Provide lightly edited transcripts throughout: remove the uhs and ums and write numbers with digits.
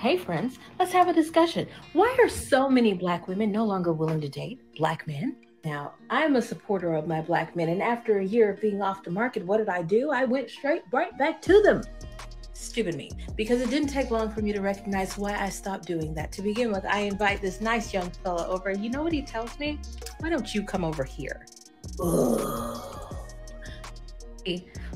Hey friends, let's have a discussion. Why are so many black women no longer willing to date black men? Now, I'm a supporter of my black men, and after a year of being off the market, what did I do? I went straight right back to them. Stupid me, because it didn't take long for me to recognize why I stopped doing that. To begin with, I invite this nice young fella over, and you know what he tells me? Why don't you come over here? Ugh.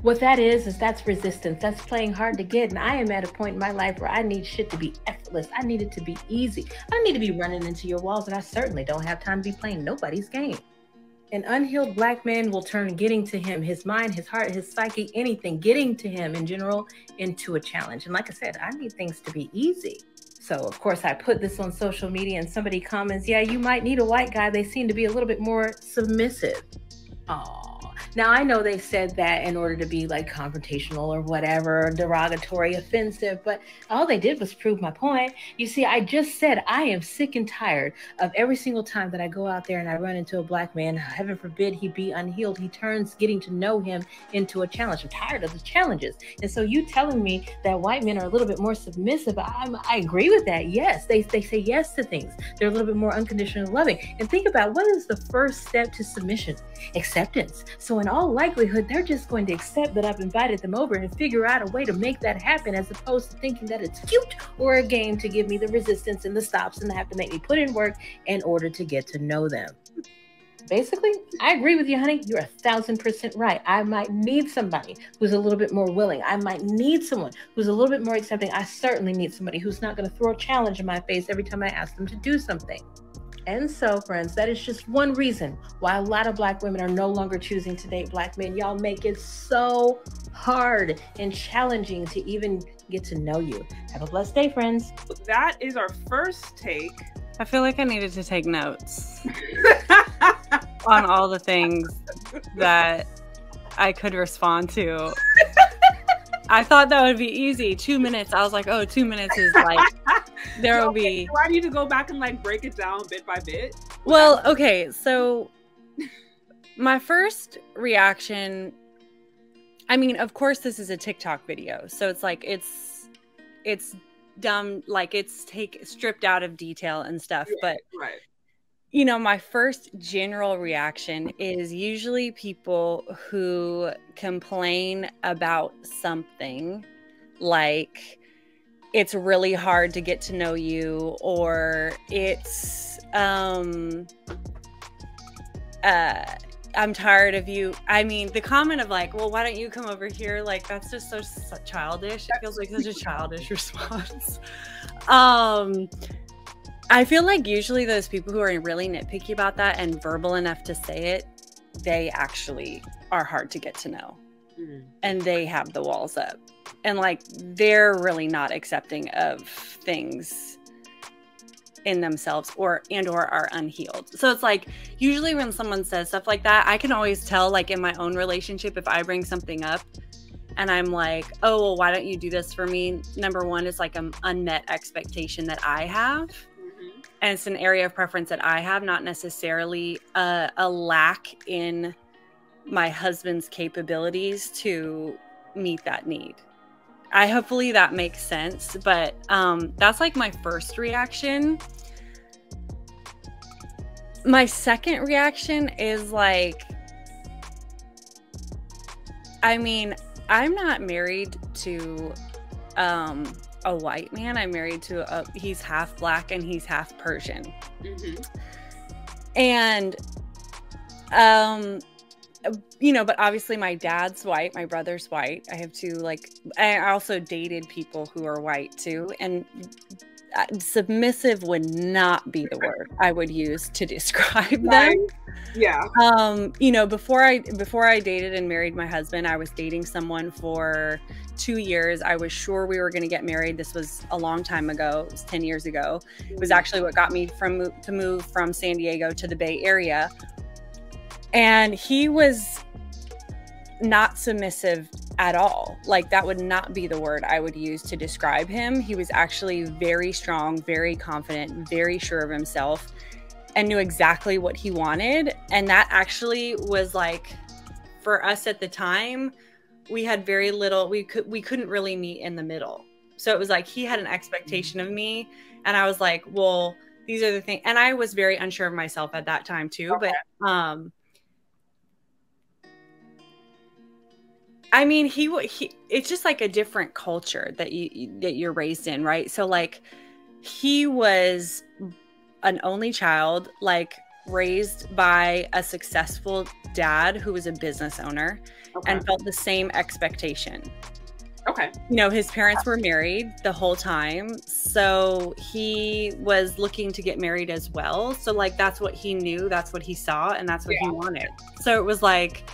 What that is that's resistance. That's playing hard to get. And I am at a point in my life where I need shit to be effortless. I need it to be easy. I don't need to be running into your walls, and I certainly don't have time to be playing nobody's game. An unhealed black man will turn getting to him, his mind, his heart, his psyche, anything, getting to him in general, into a challenge. And like I said, I need things to be easy. So, of course, I put this on social media and somebody comments, yeah, you might need a white guy. They seem to be a little bit more submissive. Oh. Now, I know they said that in order to be like confrontational or whatever, derogatory, offensive, but all they did was prove my point. You see, I just said I am sick and tired of every single time that I go out there and I run into a black man, heaven forbid he be unhealed, he turns getting to know him into a challenge. I'm tired of the challenges. And so you telling me that white men are a little bit more submissive, I agree with that. Yes, they say yes to things. They're a little bit more unconditional loving. And think about what is the first step to submission? Acceptance. So in all likelihood, they're just going to accept that I've invited them over and figure out a way to make that happen, as opposed to thinking that it's cute or a game to give me the resistance and the stops and have to make me put in work in order to get to know them. Basically, I agree with you, honey. You're 1000% right. I might need somebody who's a little bit more willing. I might need someone who's a little bit more accepting. I certainly need somebody who's not going to throw a challenge in my face every time I ask them to do something. And so, friends, that is just one reason why a lot of black women are no longer choosing to date black men. Y'all make it so hard and challenging to even get to know you. Have a blessed day, friends. That is our first take. I feel like I needed to take notes on all the things that I could respond to. I thought that would be easy. 2 minutes. I was like, oh, 2 minutes is like, there will be. Do I need to go back and like break it down bit by bit? Well, okay. So my first reaction, I mean, of course, this is a TikTok video. So it's like, it's dumb. Like it's stripped out of detail and stuff. But, right. You know, my first general reaction is usually people who complain about something like it's really hard to get to know you, or it's I'm tired of you. I mean, the comment of like, well, why don't you come over here? Like, that's just so childish. It feels like such a childish response. I feel like usually those people who are really nitpicky about that and verbal enough to say it, they actually are hard to get to know. And they have the walls up. And like, they're really not accepting of things in themselves or are unhealed. So it's like, usually when someone says stuff like that, I can always tell, like in my own relationship, if I bring something up and I'm like, oh, well, why don't you do this for me? Number one, it's like an unmet expectation that I have. And it's an area of preference that I have, not necessarily a lack in my husband's capabilities to meet that need. Hopefully that makes sense, but that's like my first reaction. My second reaction is like, I mean, I'm not married to a white man. I'm married to he's half black and he's half Persian. And you know, but obviously my dad's white, my brother's white. I have two, like, I also dated people who are white too, and submissive would not be the word I would use to describe them. Yeah. You know, before I dated and married my husband, I was dating someone for 2 years. I was sure we were going to get married. This was a long time ago. It was 10 years ago. It was actually what got me to move from San Diego to the Bay Area. And he was not submissive at all. Like, that would not be the word I would use to describe him. He was actually very strong, very confident, very sure of himself, and knew exactly what he wanted. And that actually was like, for us at the time, we had very little, we couldn't really meet in the middle. So it was like he had an expectation of me, and I was like, well, these are the things. And I was very unsure of myself at that time too. Okay. But I mean, he it's just like a different culture that you're raised in, right? So like he was an only child, like raised by a successful dad who was a business owner, and felt the same expectation. Okay. You know, his parents were married the whole time, so he was looking to get married as well. So like that's what he knew, that's what he saw, and that's what he wanted. So it was like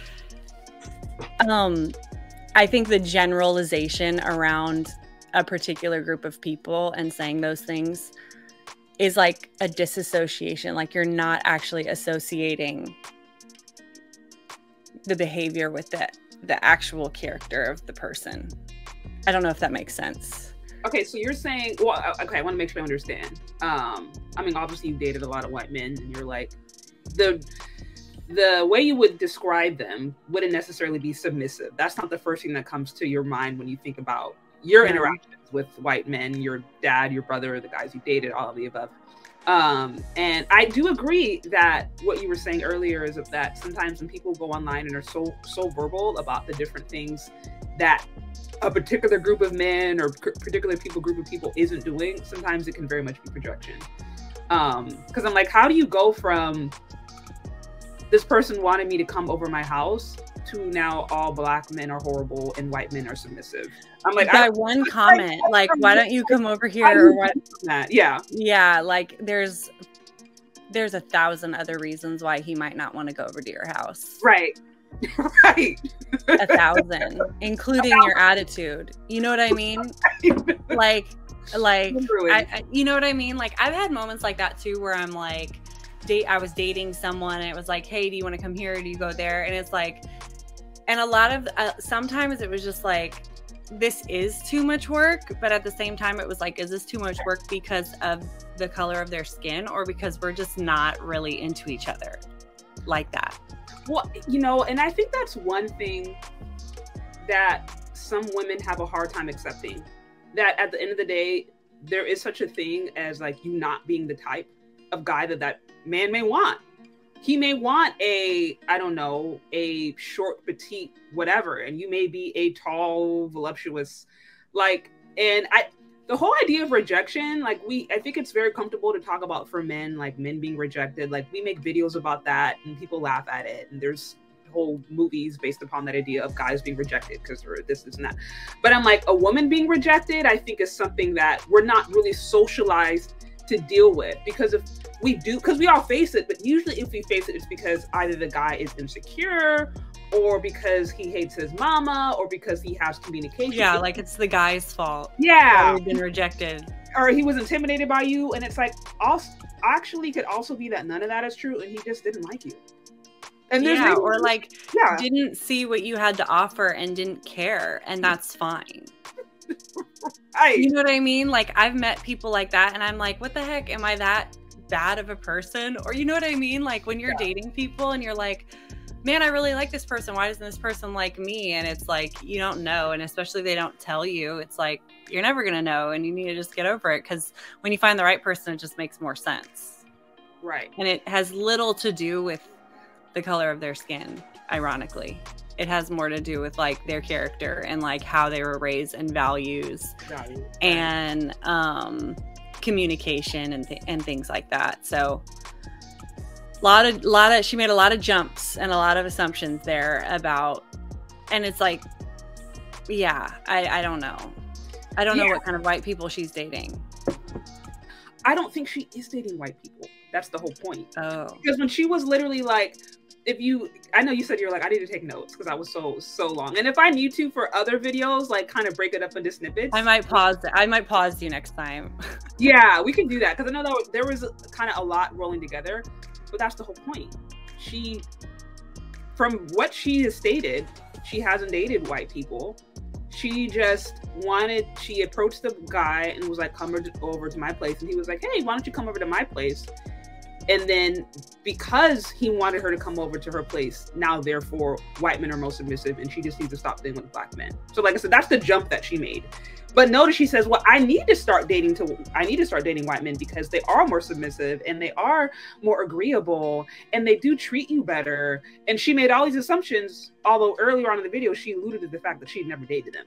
I think the generalization around a particular group of people and saying those things is like a disassociation. Like you're not actually associating the behavior with the actual character of the person. I don't know if that makes sense. Okay, so you're saying, well, okay, I want to make sure I understand. I mean, obviously you dated a lot of white men, and you're like, the way you would describe them wouldn't necessarily be submissive. That's not the first thing that comes to your mind when you think about your interactions with white men, your dad, your brother, the guys you dated, all of the above. And I do agree that what you were saying earlier is that sometimes when people go online and are so verbal about the different things that a particular group of men or particular group of people isn't doing, sometimes it can very much be projection. Because I'm like, how do you go from this person wanted me to come over my house to now all black men are horrible and white men are submissive? I'm like, that one comment, like, why don't you come over here? Or what? Yeah, like there's 1,000 other reasons why he might not want to go over to your house. Right. 1,000, including your attitude. You know what I mean? like, you know what I mean? Like, I've had moments like that too, where I'm like, I was dating someone, and it was like, hey, do you want to come here? Or do you go there? And it's like, and a lot of sometimes it was just like, this is too much work, but at the same time it was like, is this too much work because of the color of their skin, or because we're just not really into each other like that? Well, you know, and I think that's one thing that some women have a hard time accepting, that at the end of the day, there is such a thing as like you not being the type of guy that man may want. He may want I don't know, a short, petite, whatever, and you may be a tall, voluptuous, like, and the whole idea of rejection, like I think it's very comfortable to talk about for men, like men being rejected. Like we make videos about that and people laugh at it. And there's whole movies based upon that idea of guys being rejected because they're this and that. But I'm like, a woman being rejected, I think is something that we're not really socialized to deal with, because if we do, because we all face it, but usually if we face it, it's because either the guy is insecure, or because he hates his mama, or because he has communication. Yeah, like it's the guy's fault. Yeah. He's been rejected. Or he was intimidated by you, and it's like, actually could also be that none of that is true, and he just didn't like you. And there's or like didn't see what you had to offer and didn't care, and that's fine. Right. You know what I mean? Like I've met people like that, and I'm like, what the heck? Am I that bad of a person? Or you know what I mean? Like when you're dating people and you're like, man, I really like this person. Why doesn't this person like me? And it's like, you don't know. And especially they don't tell you. It's like, you're never going to know. And you need to just get over it. Because when you find the right person, it just makes more sense. Right. And it has little to do with the color of their skin, ironically. It has more to do with like their character and like how they were raised and values and communication and things like that. So she made a lot of jumps and a lot of assumptions there about, and it's like, yeah, I don't know. I don't know what kind of white people she's dating. I don't think she is dating white people. That's the whole point. Oh. Because when she was literally like, I know you said you're like, I need to take notes because I was so long. And if I need to for other videos, like kind of break it up into snippets. I might pause you next time. Yeah, we can do that. Because I know that there was kind of a lot rolling together, but that's the whole point. From what she has stated, she hasn't dated white people. She approached the guy and was like, come over to my place. And he was like, hey, why don't you come over to my place? And then because he wanted her to come over to her place, now therefore white men are most submissive and she just needs to stop dealing with black men. So like I said, that's the jump that she made. But notice she says, well, I need to start dating white men because they are more submissive and they are more agreeable and they do treat you better. And she made all these assumptions, although earlier on in the video, she alluded to the fact that she'd never dated them.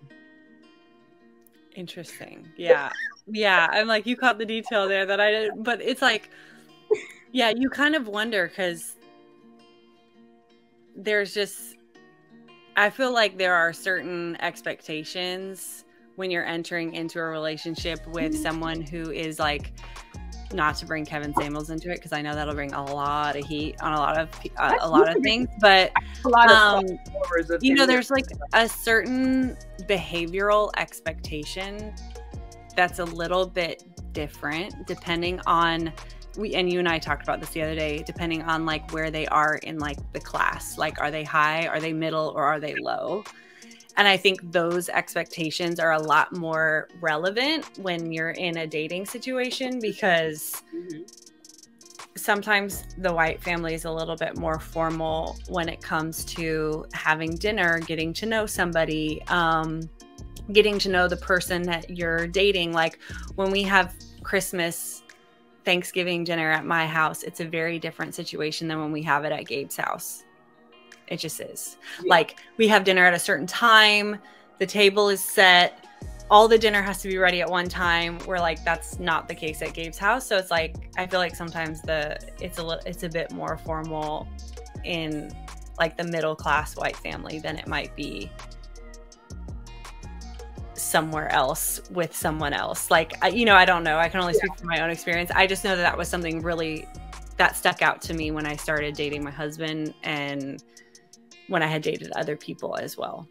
Interesting. Yeah. Yeah. I'm like, you caught the detail there that I didn't, but it's like, yeah, you kind of wonder because there's just, I feel like there are certain expectations when you're entering into a relationship with someone who is like, not to bring Kevin Samuels into it because I know that'll bring a lot of heat on a lot of things, but you know, there's like a certain behavioral expectation that's a little bit different depending on and you and I talked about this the other day, depending on like where they are in like the class, like are they high, are they middle, or are they low? And I think those expectations are a lot more relevant when you're in a dating situation because sometimes the white family is a little bit more formal when it comes to having dinner, getting to know somebody, getting to know the person that you're dating. Like when we have Christmas, Thanksgiving dinner at my house, it's a very different situation than when we have it at Gabe's house. It just is. Yeah. Like we have dinner at a certain time, the table is set, all the dinner has to be ready at one time. We're like, that's not the case at Gabe's house. So it's like, I feel like sometimes it's a bit more formal in like the middle class white family than it might be somewhere else with someone else. Like, you know, I don't know. I can only speak from my own experience. I just know that that was something really that stuck out to me when I started dating my husband and when I had dated other people as well.